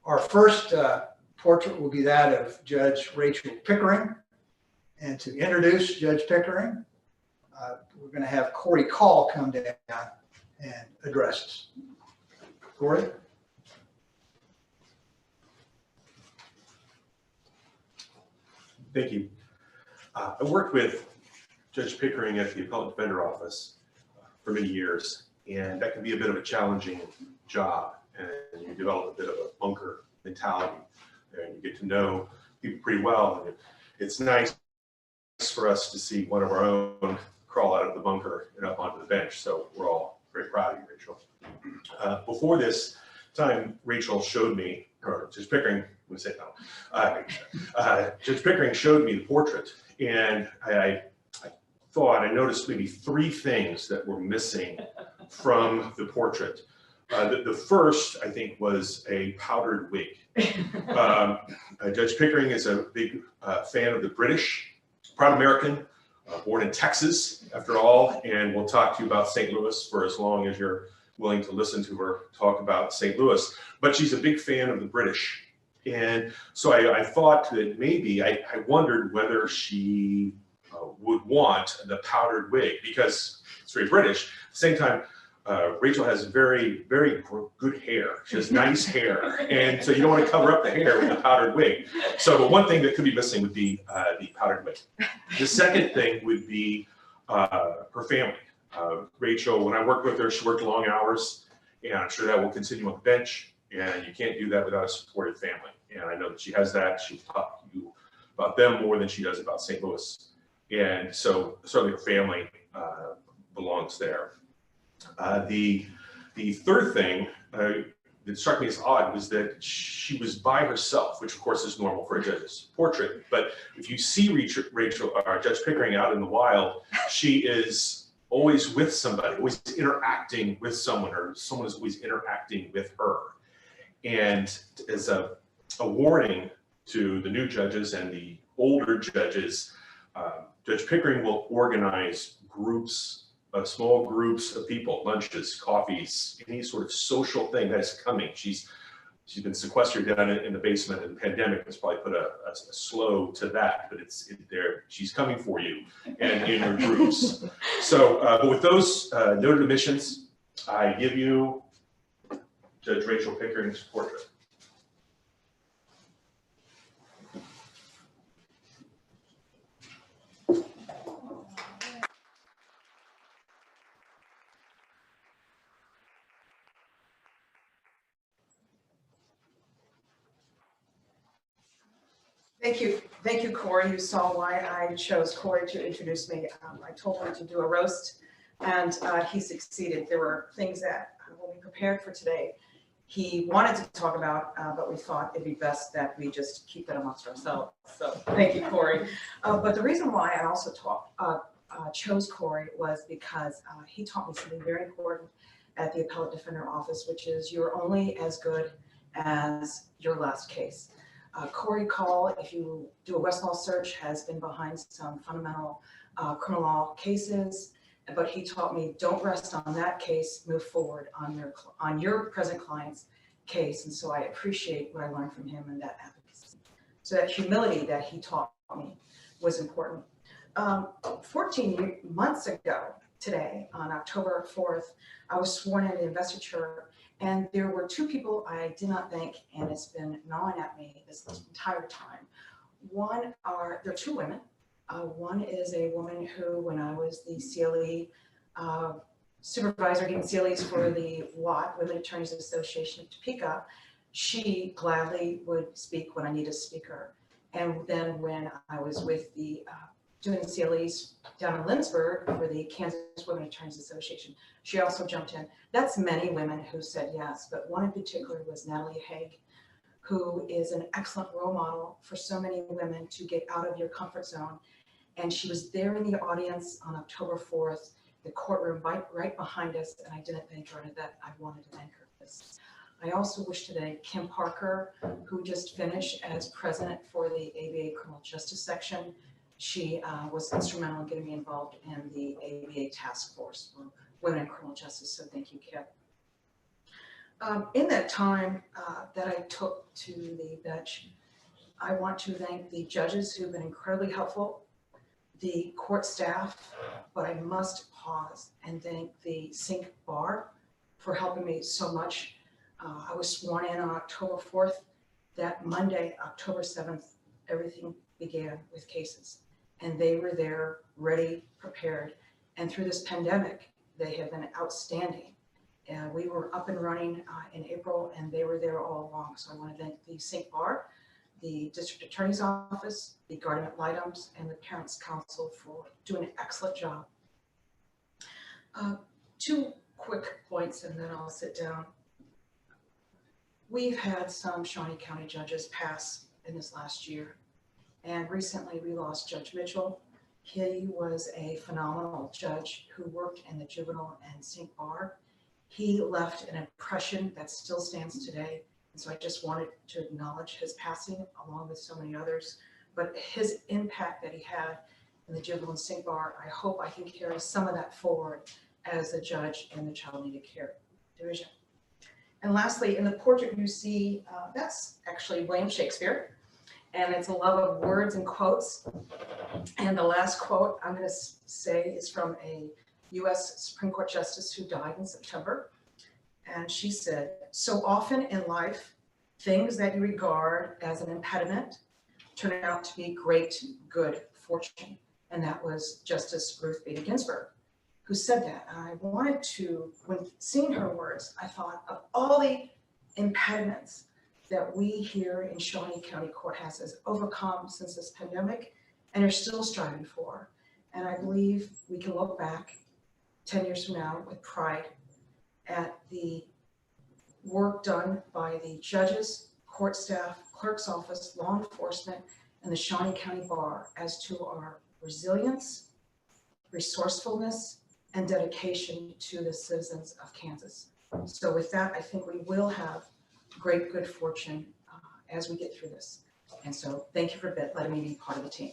Our first portrait will be that of Judge Rachel Pickering. And to introduce Judge Pickering, we're going to have Corey Call come down and address us. Corey? Thank you. I worked with Judge Pickering at the Appellate Defender Office for many years, and that can be a bit of a challenging job, and you develop a bit of a bunker mentality, and you get to know people pretty well. And it's nice for us to see one of our own crawl out of the bunker and up onto the bench, so we're all very proud of you, Rachel. Before this time, Rachel showed me, or Judge Pickering, would say no, Judge Pickering showed me the portrait, and I noticed maybe 3 things that were missing from the portrait. The first, I think, was a powdered wig. Judge Pickering is a big fan of the British, proud American, born in Texas, after all, and we'll talk to you about St. Louis for as long as you're willing to listen to her talk about St. Louis. But she's a big fan of the British. And so I thought that maybe, I wondered whether she would want the powdered wig, because it's very British. At the same time, Rachel has very, very good hair. She has nice hair. And so you don't want to cover up the hair with a powdered wig. So but one thing that could be missing would be the powdered wig. The second thing would be her family. Rachel, when I worked with her, she worked long hours, and I'm sure that will continue on the bench. And you can't do that without a supportive family. And I know that she has that. She's talked to you about them more than she does about St. Louis. And so certainly her family belongs there. The third thing that struck me as odd was that she was by herself, which of course is normal for a judge's portrait. But if you see Judge Pickering out in the wild, she is always with somebody, always interacting with someone, or someone is always interacting with her. And as a warning to the new judges and the older judges, Judge Pickering will organize groups, small groups of people, lunches, coffees, any sort of social thing that is coming. She's been sequestered down in the basement, and the pandemic has probably put a slow to that, but it's there. She's coming for you and in her groups. So, but with those noted omissions, I give you Judge Rachel Pickering's portrait. Thank you, Corey. You saw why I chose Corey to introduce me. I told him to do a roast, and he succeeded. There were things that when we prepared for today, he wanted to talk about, but we thought it'd be best that we just keep that amongst ourselves. So thank you, Corey. But the reason why I also chose Corey was because he taught me something very important at the Appellate Defender Office, which is you're only as good as your last case. Corey Call, if you do a Westlaw search, has been behind some fundamental criminal law cases, but he taught me don't rest on that case, move forward on your present client's case. And so I appreciate what I learned from him and that advocacy. So that humility that he taught me was important. 14 months ago today, on October 4th, I was sworn in the investiture. And there were 2 people I did not thank, and it's been gnawing at me this entire time. There are 2 women. One is a woman who, when I was the CLE supervisor giving CLEs for the WAT, Women Attorneys Association of Topeka, she gladly would speak when I needed a speaker. And then when I was with the doing the CLEs down in Lynchburg for the Kansas Women Attorneys Association, she also jumped in. That's many women who said yes, but one in particular was Natalie Haig, who is an excellent role model for so many women to get out of your comfort zone. And she was there in the audience on October 4th, the courtroom right behind us, and I didn't thank her, and that I wanted to thank her for this. I also wish to thank Kim Parker, who just finished as president for the ABA Criminal Justice Section. She was instrumental in getting me involved in the ABA task force for women in criminal justice, so thank you, Kim. In that time that I took to the bench, I want to thank the judges who've been incredibly helpful, the court staff, but I must pause and thank the Sink Bar for helping me so much. I was sworn in on October 4th. That Monday, October 7th, everything began with cases. And they were there, ready, prepared. And through this pandemic, they have been outstanding. We were up and running in April, and they were there all along. So I want to thank the Sink Bar, the District Attorney's Office, the Guardian ad litem's, and the Parents' Council for doing an excellent job. 2 quick points, and then I'll sit down. We've had some Shawnee County judges pass in this last year, and recently we lost Judge Mitchell. He was a phenomenal judge who worked in the juvenile and Sink Bar. He left an impression that still stands today, and so I just wanted to acknowledge his passing along with so many others. But his impact that he had in the juvenile and Sink Bar, I hope I can carry some of that forward as a judge in the Child Needed Care Division. And lastly, in the portrait you see, that's actually William Shakespeare, and it's a love of words and quotes. And the last quote I'm going to say is from a U.S. Supreme Court Justice who died in September. And she said, "So often in life, things that you regard as an impediment turn out to be great, good fortune." And that was Justice Ruth Bader Ginsburg who said that. And I wanted to, when seeing her words, I thought of all the impediments that we here in Shawnee County Court has overcome since this pandemic and are still striving for. And I believe we can look back 10 years from now with pride at the work done by the judges, court staff, clerk's office, law enforcement, and the Shawnee County Bar as to our resilience, resourcefulness, and dedication to the citizens of Kansas. So with that, I think we will have great good fortune as we get through this. And so thank you for letting me be part of the team.